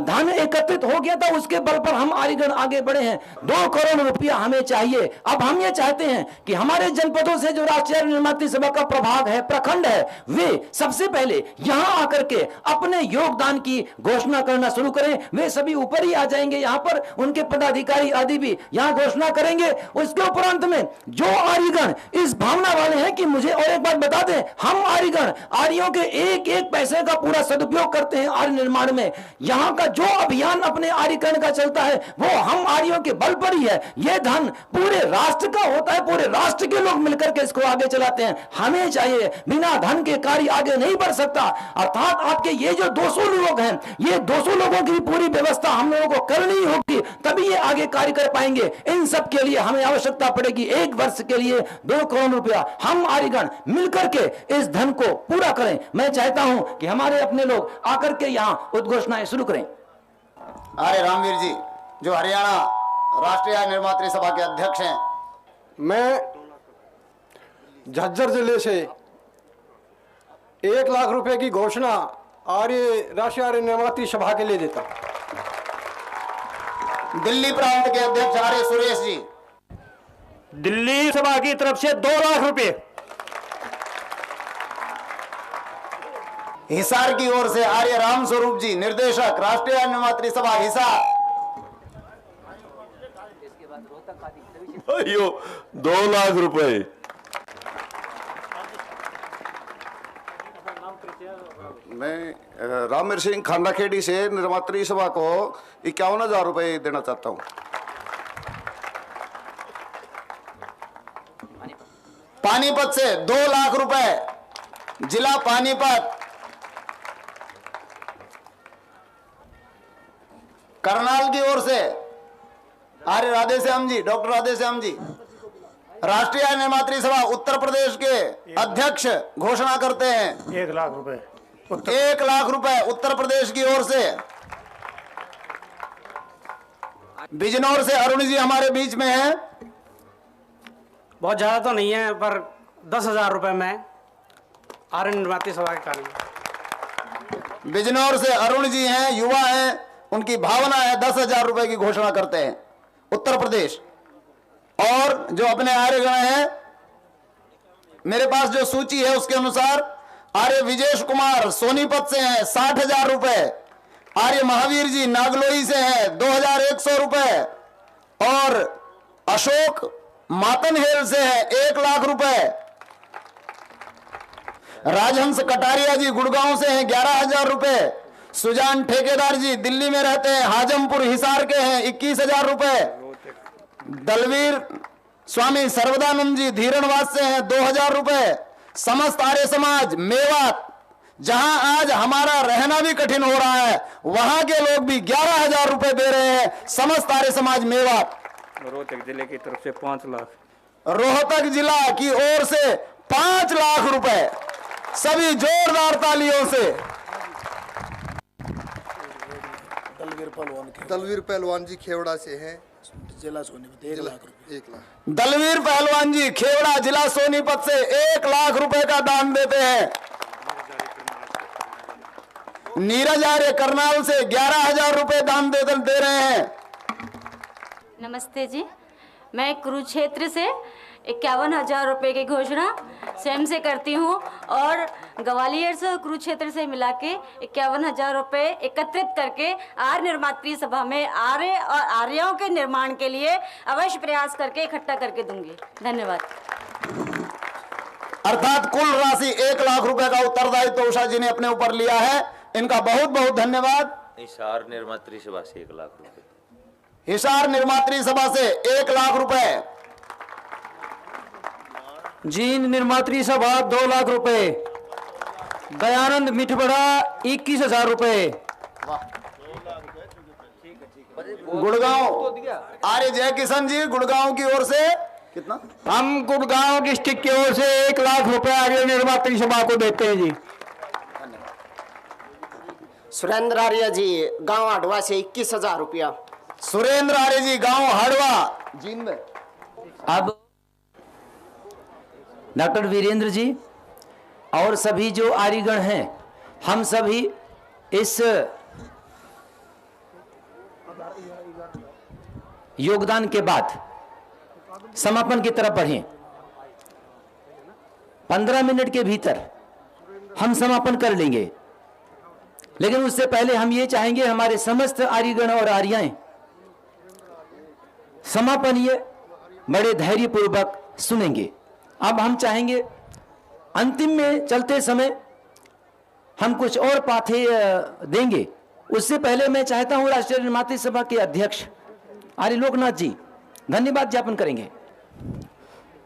धन एकत्रित हो गया था, उसके बल पर हम आर्यगण आगे बढ़े हैं। 2 करोड़ रुपया हमें चाहिए। अब हम ये चाहते हैं कि हमारे जनपदों से जो राष्ट्रीय निर्मात्री सभा का प्रभाग है, प्रखंड है, वे सबसे पहले यहां आकर के अपने योगदान की घोषणा करना शुरू करें। वे सभी ऊपर ही आ जाएंगे, यहां पर उनके पदाधिकारी आदि भी यहां घोषणा करेंगे। उसके उपरांत में जो आर्यगण इस भावना वाले हैं कि मुझे, और एक बात बता दें, हम आर्यगण आर्यों के एक एक पैसे का पूरा सदुपयोग करते हैं आर्य निर्माण में। यहां का जो अभियान अपने आर्यकरण का चलता है वो हम आर्यों के बल पर ही है। यह धन पूरे राष्ट्र का होता है, पूरे राष्ट्र के लोग मिलकर के इसको आगे चलाते हैं। हमें चाहिए, बिना धन के कार्य आगे नहीं बढ़ सकता। अर्थात आपके ये जो 200 लोग हैं, ये 200 लोगों की पूरी व्यवस्था हम लोगों को करनी होगी, तभी ये आगे कार्य कर पाएंगे। इन सब के लिए हमें आवश्यकता पड़ेगी 1 वर्ष के लिए 2 करोड़ रुपया। हम आर्यगण मिलकर के इस धन को पूरा करें। मैं चाहता हूं कि हमारे अपने लोग आकर के यहां उद्घोषणाएं शुरू करें। आर्य रामवीर जी जो हरियाणा राष्ट्रीय निर्मात्री सभा के अध्यक्ष हैं। मैं झज्जर जिले से 1 लाख रुपए की घोषणा आर्य राष्ट्रीय आर्य निर्मात्री सभा के लिए देता हूं। दिल्ली प्रांत के अध्यक्ष आर्य सुरेश जी, दिल्ली सभा की तरफ से 2 लाख रुपए। हिसार की ओर से आर्य राम स्वरूप जी, निर्देशक राष्ट्रीय निर्मात्री सभा हिसार। अयो 2 लाख रुपए। मैं रामवीर सिंह खांडाखेड़ी से निर्मात्री सभा को 51,000 रुपए देना चाहता हूँ। पानीपत से 2 लाख रुपए, जिला पानीपत। करनाल की ओर से आर्य राधेश्याम जी, डॉक्टर राधेश्याम जी, राष्ट्रीय निर्मात्री सभा उत्तर प्रदेश के अध्यक्ष घोषणा करते हैं 1 लाख रुपए। 1 लाख रुपए उत्तर प्रदेश की ओर से। बिजनौर से अरुण जी हमारे बीच में हैं। बहुत ज़्यादा तो नहीं है, पर 10,000 रुपये में आर्य निर्मात्री सभा के कार्य। बिजनौर से अरुण जी हैं, युवा हैं, उनकी भावना है 10,000 रुपए की घोषणा करते हैं उत्तर प्रदेश। और जो अपने आर्यगण हैं, मेरे पास जो सूची है उसके अनुसार आर्य विजेश कुमार सोनीपत से हैं 60,000 रुपए। आर्य महावीर जी नागलोई से हैं 2,100 रुपए। और अशोक मातनहेल से है 1 लाख रुपए। राजहंस कटारिया जी गुड़गांव से हैं 11,000 रुपए। सुजान ठेकेदार जी दिल्ली में रहते हैं, हाजमपुर हिसार के हैं 21,000 रुपए। दलवीर स्वामी सर्वदानंद जी धीरणवास से हैं 2,000 रुपए। समस्त आर्य समाज मेवात, जहां आज हमारा रहना भी कठिन हो रहा है, वहां के लोग भी 11,000 रुपए दे रहे हैं। समस्त आर्य समाज मेवात। रोहतक जिले की तरफ से 5 लाख। रोहतक जिला की ओर से 5 लाख रुपए। सभी जोरदार तालियों से। दलवीर पहलवान जी खेवड़ा से हैं, जिला सोनीपत 1 लाख रुपए। 1 लाख। दलवीर पहलवान जी खेवड़ा जिला सोनीपत से 1 लाख रुपए का दान देते हैं। नीरज आर्य करनाल से 11,000 रुपए दान दे रहे हैं। नमस्ते जी, मैं कुरुक्षेत्र से 51,000 रुपये की घोषणा स्वयं से करती हूँ और ग्वालियर से कुरुक्षेत्र से मिला के 51,000 रुपये एकत्रित करके आर्य निर्मात्री सभा में आर्य और आर्यों के निर्माण के लिए अवश्य प्रयास करके इकट्ठा करके दूंगी। धन्यवाद। अर्थात कुल राशि 1 लाख रुपए का उत्तरदायित्व उषा जी ने अपने ऊपर लिया है। इनका बहुत बहुत धन्यवाद। हिसार निर्मात्री सभा से 1 लाख रुपए, हिसार निर्मात्री सभा से 1 लाख रुपए, जीन निर्मात्री सभा 2 लाख रुपए, दयानंद मिठबड़ा 21,000 रुपए, गुड़गांव आर्य जय किशन जी गुड़गांव की ओर से कितना? हम गुड़गांव डिस्ट्रिक्ट की ओर से 1 लाख रुपए आर्य निर्मात्री सभा को देते हैं जी। सुरेंद्र आर्य जी गांव हड़वा से 21,000 रुपया। सुरेंद्र आर्य जी गांव हड़वा जींद में। अब डॉक्टर वीरेंद्र जी और सभी जो आर्यगण हैं, हम सभी इस योगदान के बाद समापन की तरफ बढ़ें। 15 मिनट के भीतर हम समापन कर लेंगे, लेकिन उससे पहले हम ये चाहेंगे हमारे समस्त आर्यगण और आर्याएं समापन ये बड़े धैर्यपूर्वक सुनेंगे। अब हम चाहेंगे अंतिम में चलते समय हम कुछ और पाथे देंगे। उससे पहले मैं चाहता हूं राष्ट्रीय निर्मात्री सभा के अध्यक्ष आर्य लोकनाथ जी धन्यवाद ज्ञापन करेंगे।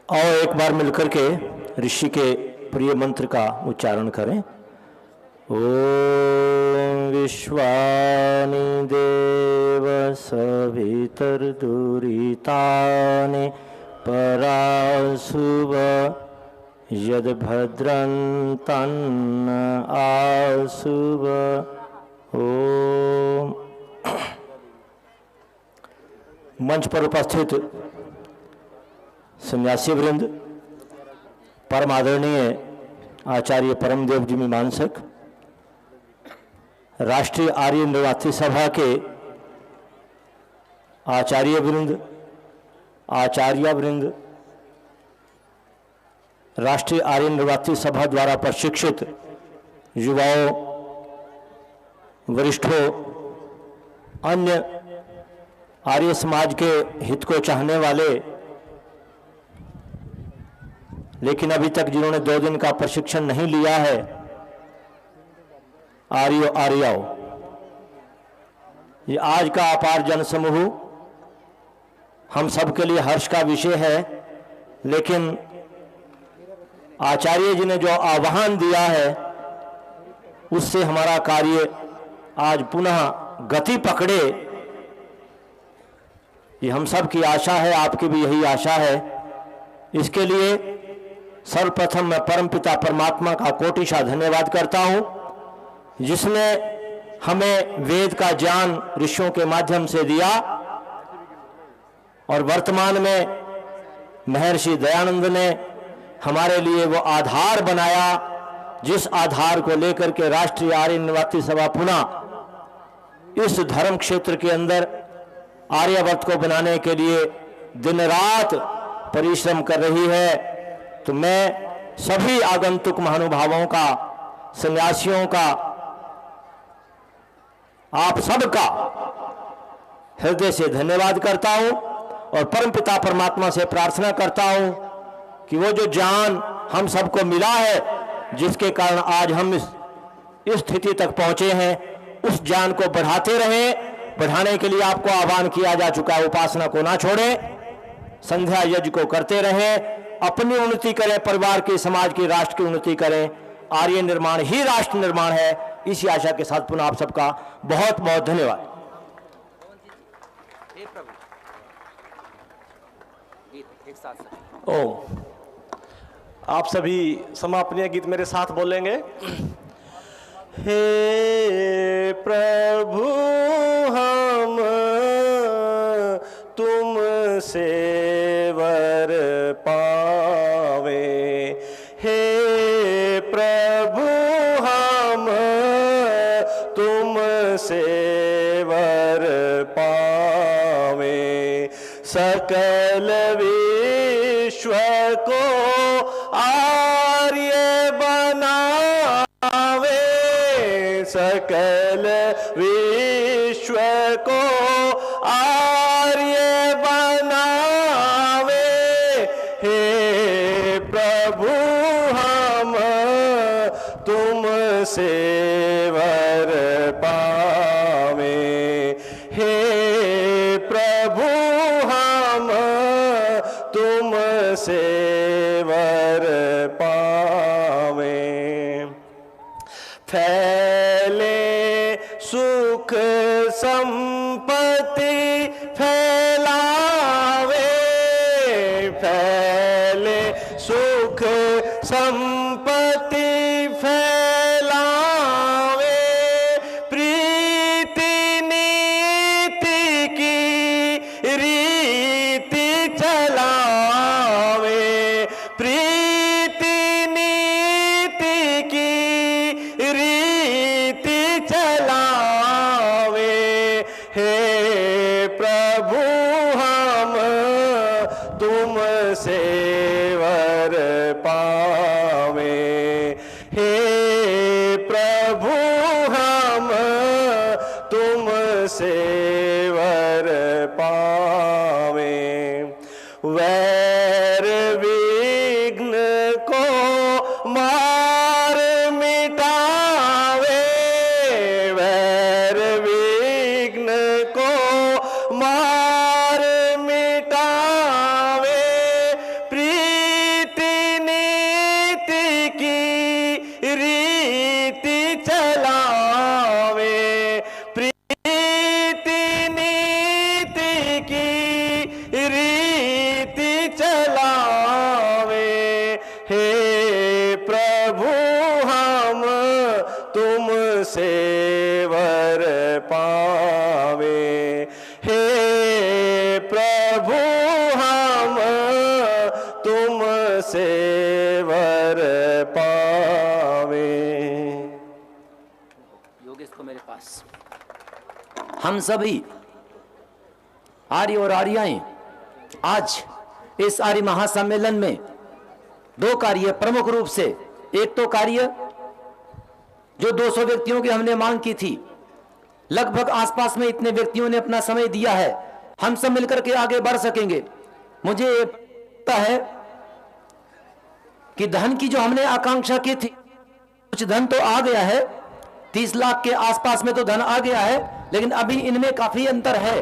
और एक बार मिलकर के ऋषि के प्रिय मंत्र का उच्चारण करें। ओम विश्वानि देव सवितर्दुरितानि पराशुभ यद भद्रं तन्न आशुभ। ओम। मंच पर उपस्थित सन्यासी वृंद, परम आदरणीय आचार्य परमदेव जी मीमांसक, राष्ट्रीय आर्य निर्मात्री सभा के आचार्य वृंद, आचार्य वृंद, राष्ट्रीय आर्य निर्मात्री सभा द्वारा प्रशिक्षित युवाओं, वरिष्ठों, अन्य आर्य समाज के हित को चाहने वाले, लेकिन अभी तक जिन्होंने 2 दिन का प्रशिक्षण नहीं लिया है, आर्यो आर्याओं, ये आज का अपार जन समूह हम सबके लिए हर्ष का विषय है। लेकिन आचार्य जी ने जो आह्वान दिया है उससे हमारा कार्य आज पुनः गति पकड़े, ये हम सब की आशा है, आपकी भी यही आशा है। इसके लिए सर्वप्रथम मैं परमपिता परमात्मा का कोटिशा धन्यवाद करता हूं, जिसने हमें वेद का ज्ञान ऋषियों के माध्यम से दिया और वर्तमान में महर्षि दयानंद ने हमारे लिए वो आधार बनाया, जिस आधार को लेकर के राष्ट्रीय आर्य निर्मात्री सभा पुनः इस धर्म क्षेत्र के अंदर आर्यावर्त को बनाने के लिए दिन रात परिश्रम कर रही है। तो मैं सभी आगंतुक महानुभावों का, सन्यासियों का, आप सबका हृदय से धन्यवाद करता हूं और परमपिता परमात्मा से प्रार्थना करता हूं कि वो जो ज्ञान हम सबको मिला है, जिसके कारण आज हम इस स्थिति तक पहुंचे हैं, उस ज्ञान को बढ़ाते रहें। बढ़ाने के लिए आपको आह्वान किया जा चुका है, उपासना को ना छोड़ें, संध्या यज्ञ को करते रहें, अपनी उन्नति करें, परिवार की, समाज की, राष्ट्र की उन्नति करें। आर्य निर्माण ही राष्ट्र निर्माण है। इसी आशा के साथ पुनः आप सबका बहुत बहुत धन्यवाद। ओम। आप सभी समापनीय गीत मेरे साथ बोलेंगे। हे प्रभु हम तुमसे वर पावे, हे प्रभु हम तुमसे वर पावे। को आर्य बनावे, सकल विश्व को आर्य बनावे। हे प्रभु हम तुमसे वर पावे, हे प्रभु हम तुमसे वर पावे। फैले सुख संपत्ति फैलावे, फैले सुख संपत्ति फैलावे, प्रीति नीति की रीति चलावे, प्रीति नीति की रीति चलावे। हे प्रभु हम तुमसे वर पावे, हे प्रभु हम तुमसे वर पावे। वैर विघ्न को मार मिटावे, वैर विघ्न को मार मिटावे, प्रीति नीति की रीति चलावे, प्रीति नीति की रीति चलावे। हे प्रभु हम तुमसे वर पावे, हे प्रभु हम तुमसे वर पावे। योगेश को मेरे पास हम सभी आर्य और आर्याएं आज इस आर्य महासम्मेलन में दो कार्य प्रमुख रूप से, एक तो कार्य जो 200 व्यक्तियों की हमने मांग की थी, लगभग आसपास में इतने व्यक्तियों ने अपना समय दिया है, हम सब मिलकर के आगे बढ़ सकेंगे। मुझे पता है कि धन की जो हमने आकांक्षा की थी, कुछ धन तो आ गया है, 30 लाख के आसपास में तो धन आ गया है, लेकिन अभी इनमें काफी अंतर है।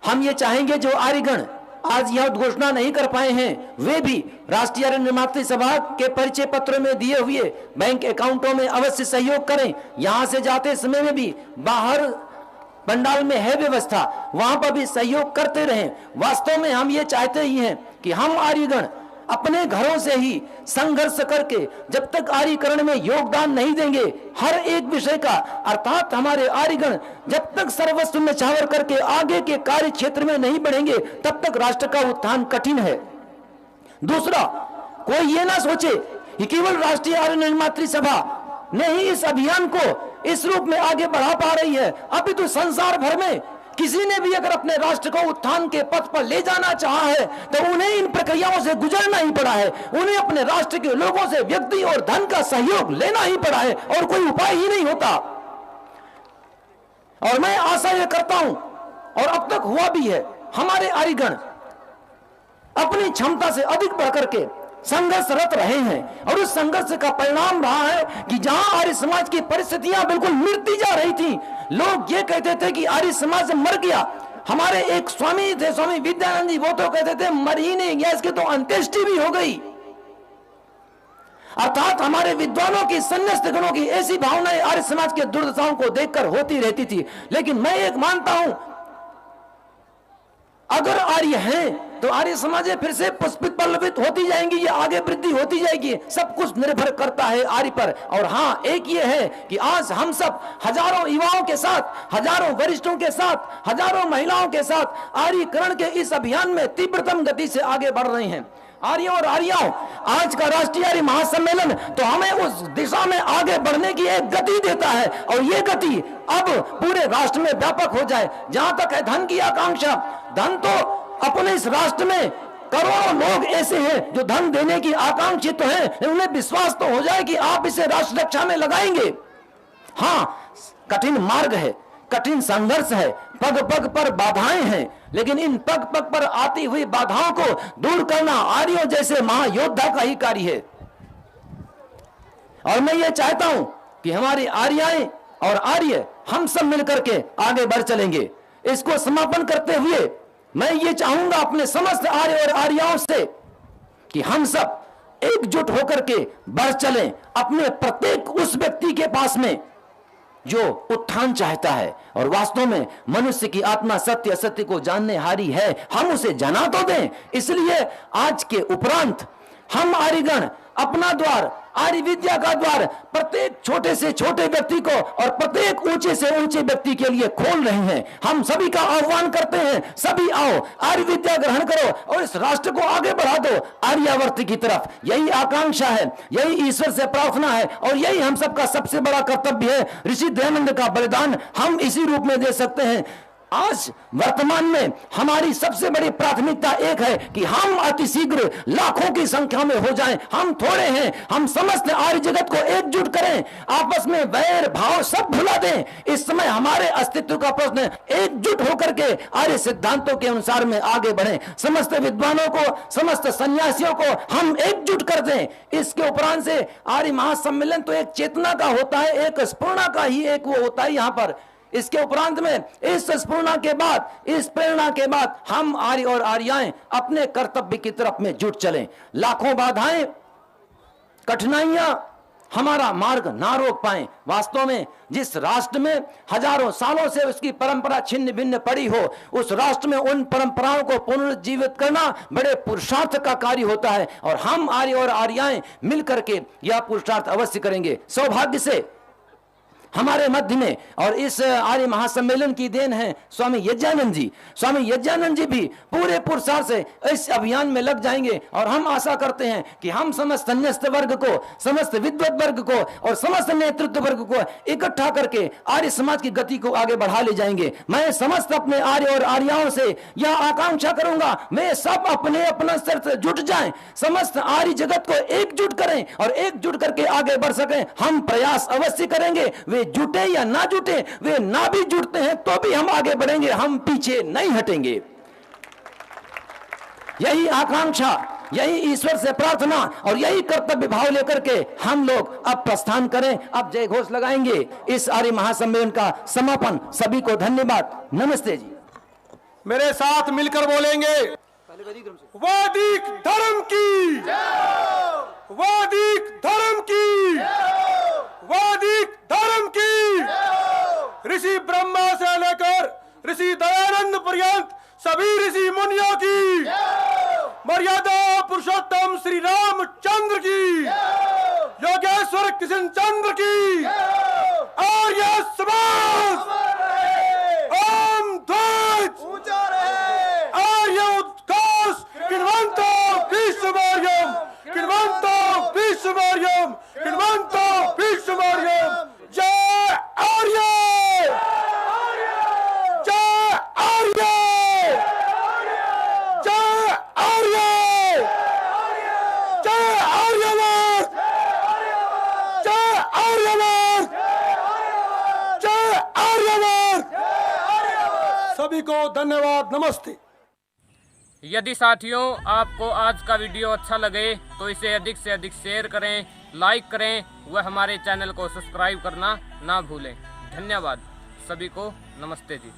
हम ये चाहेंगे जो आर्यगण आज यह घोषणा नहीं कर पाए हैं, वे भी राष्ट्रीय आर्य निर्मात्री सभा के परिचय पत्र में दिए हुए बैंक अकाउंटों में अवश्य सहयोग करें। यहां से जाते समय में भी बाहर पंडाल में है व्यवस्था, वहां पर भी सहयोग करते रहें। वास्तव में हम ये चाहते ही हैं कि हम आर्यगण अपने घरों से ही संघर्ष करके जब तक आर्यीकरण में योगदान नहीं देंगे हर एक विषय का, अर्थात हमारे आर्यगण जब तक सर्वस्व में छावर करके आगे के कार्य क्षेत्र में नहीं बढ़ेंगे तब तक राष्ट्र का उत्थान कठिन है। दूसरा, कोई ये ना सोचे कि केवल राष्ट्रीय आर्य निर्मात्री सभा ने ही इस अभियान को इस रूप में आगे बढ़ा पा रही है, अभी तो संसार भर में किसी ने भी अगर अपने राष्ट्र को उत्थान के पथ पर ले जाना चाहा है तो उन्हें इन प्रक्रियाओं से गुजरना ही पड़ा है, उन्हें अपने राष्ट्र के लोगों से व्यक्ति और धन का सहयोग लेना ही पड़ा है और कोई उपाय ही नहीं होता। और मैं आशा यह करता हूं, और अब तक हुआ भी है, हमारे आर्यगण अपनी क्षमता से अधिक बढ़कर के संघर्षरत रहे हैं और उस संघर्ष का परिणाम रहा है कि जहां आर्य समाज की परिस्थितियां बिल्कुल मिटती जा रही थी, लोग ये कहते थे कि आर्य समाज मर गया। हमारे एक स्वामी थे, स्वामी विद्यानंद जी, वो तो कहते थे मर ही नहीं गया, इसकी तो अंत्येष्टि भी हो गई। अर्थात हमारे विद्वानों की, संन्यास्त गणों की ऐसी भावनाएं आर्य समाज के दुर्दशाओं को देखकर होती रहती थी। लेकिन मैं एक मानता हूं, अगर आर्य हैं तो आर्य समाज फिर से पुष्पित पल्लवित होती जाएंगी, ये आगे वृद्धि होती जाएगी। सब कुछ निर्भर करता है आर्य पर। और हाँ, एक ये है कि आज हम सब हजारों युवाओं के साथ, हजारों वरिष्ठों के साथ, हजारों महिलाओं के साथ आर्यीकरण के इस अभियान में तीव्रतम गति से आगे बढ़ रहे हैं। आर्यों और आर्याओं, आज का राष्ट्रीय आर्य महासम्मेलन तो हमें उस दिशा में आगे बढ़ने की एक गति देता है, और ये गति अब पूरे राष्ट्र में व्यापक हो जाए। जहां तक है धन की आकांक्षा, धन तो अपने इस राष्ट्र में करोड़ों लोग ऐसे हैं जो धन देने की आकांक्षी तो हैं, उन्हें विश्वास तो हो जाए कि आप इसे राष्ट्र रक्षा में लगाएंगे। हाँ, कठिन मार्ग है, कठिन संघर्ष है, पग पग पर बाधाएं हैं, लेकिन इन पग पग पर आती हुई बाधाओं को दूर करना आर्यों जैसे महायोद्धा का ही कार्य है। और मैं ये चाहता हूं कि हमारी आर्याएं और आर्य हम सब मिलकर के आगे बढ़ चलेंगे। इसको समापन करते हुए मैं ये चाहूंगा अपने समस्त आर्य और आर्याओं से कि हम सब एकजुट होकर के बढ़ चलें अपने प्रत्येक उस व्यक्ति के पास में जो उत्थान चाहता है और वास्तव में मनुष्य की आत्मा सत्य असत्य को जानने हारी है, हम उसे जना तो दें। इसलिए आज के उपरांत हम आर्यगण अपना द्वार, आर्य विद्या का द्वार प्रत्येक छोटे से छोटे व्यक्ति को और प्रत्येक ऊंचे से ऊंचे व्यक्ति के लिए खोल रहे हैं। हम सभी का आह्वान करते हैं, सभी आओ, आर्य विद्या ग्रहण करो और इस राष्ट्र को आगे बढ़ा दो आर्यावर्त की तरफ। यही आकांक्षा है, यही ईश्वर से प्रार्थना है और यही हम सबका सबसे बड़ा कर्तव्य है। ऋषि दयानंद का बलिदान हम इसी रूप में दे सकते हैं। आज वर्तमान में हमारी सबसे बड़ी प्राथमिकता एक है कि हम अति शीघ्र लाखों की संख्या में हो जाएं। हम थोड़े हैं, हम समस्त आर्य जगत को एकजुट करें, आपस में वैर भाव सब भुला दें। इस समय हमारे अस्तित्व का प्रश्न, एकजुट होकर के आर्य सिद्धांतों के अनुसार में आगे बढ़ें। समस्त विद्वानों को, समस्त सन्यासियों को हम एकजुट कर दें। इसके उपरांत से आर्य महासम्मेलन तो एक चेतना का होता है, एक स्फूर्णा का ही एक वो होता है यहाँ पर। इसके उपरांत में इस स्फूर्णा के बाद, इस प्रेरणा के बाद हम आर्य और आर्याएं अपने कर्तव्य की तरफ में जुट चलें। लाखों बाधाएं, कठिनाइयां हमारा मार्ग ना रोक पाए। वास्तव में जिस राष्ट्र में हजारों सालों से उसकी परंपरा छिन्न भिन्न पड़ी हो, उस राष्ट्र में उन परंपराओं को पुनर्जीवित करना बड़े पुरुषार्थ का कार्य होता है और हम आर्य और आर्याएं मिलकर के यह पुरुषार्थ अवश्य करेंगे। सौभाग्य से हमारे मध्य में और इस आर्य महासम्मेलन की देन है स्वामी यज्ञानंद जी। स्वामी यज्ञानंद जी भी पूरे पुरुषार्थ से इस अभियान में लग जाएंगे और हम आशा करते हैं कि हम समस्त संन्यास्त वर्ग को, समस्त विद्वत वर्ग को और समस्त नेतृत्व वर्ग को इकट्ठा करके आर्य समाज की गति को आगे बढ़ा ले जाएंगे। मैं समस्त अपने आर्य और आर्याओं से यह आकांक्षा करूंगा, वे सब अपने अपना स्तर से जुट जाएं, समस्त आर्य जगत को एकजुट करें और एकजुट करके आगे बढ़ सकें। हम प्रयास अवश्य करेंगे, वे जुटे या ना जुटे, वे ना भी जुटते हैं तो भी हम आगे बढ़ेंगे, हम पीछे नहीं हटेंगे। यही आकांक्षा, यही ईश्वर से प्रार्थना और यही कर्तव्य भाव लेकर के हम लोग अब प्रस्थान करें। अब जय घोष लगाएंगे इस आर्य महासम्मेलन का समापन। सभी को धन्यवाद, नमस्ते जी। मेरे साथ मिलकर बोलेंगे, वैदिक धर्म की, वैदिक धर्म की, वैदिक धर्म की। ऋषि ब्रह्मा से लेकर ऋषि दयानंद पर्यंत सभी ऋषि मुनियों की, मर्यादा पुरुषोत्तम श्री रामचंद्र की, योगेश्वर कृष्ण चंद्र की, आर्य समाज, ओम ध्वज, आर्य उत्कर्ष, किन्वन्तो विश्वमार्यम, किन्वन्तो विश्वमार्यम, किन्वन्तो विश्वमार्यम। जय आर्य, जय आर्य, जय आर्य, जय आर्यवाद, जय आर्यवाद, जय आर्यवाद। सभी को धन्यवाद, नमस्ते। यदि साथियों आपको आज का वीडियो अच्छा लगे तो इसे अधिक से अधिक शेयर करें, लाइक करें व हमारे चैनल को सब्सक्राइब करना ना भूलें। धन्यवाद, सभी को नमस्ते जी।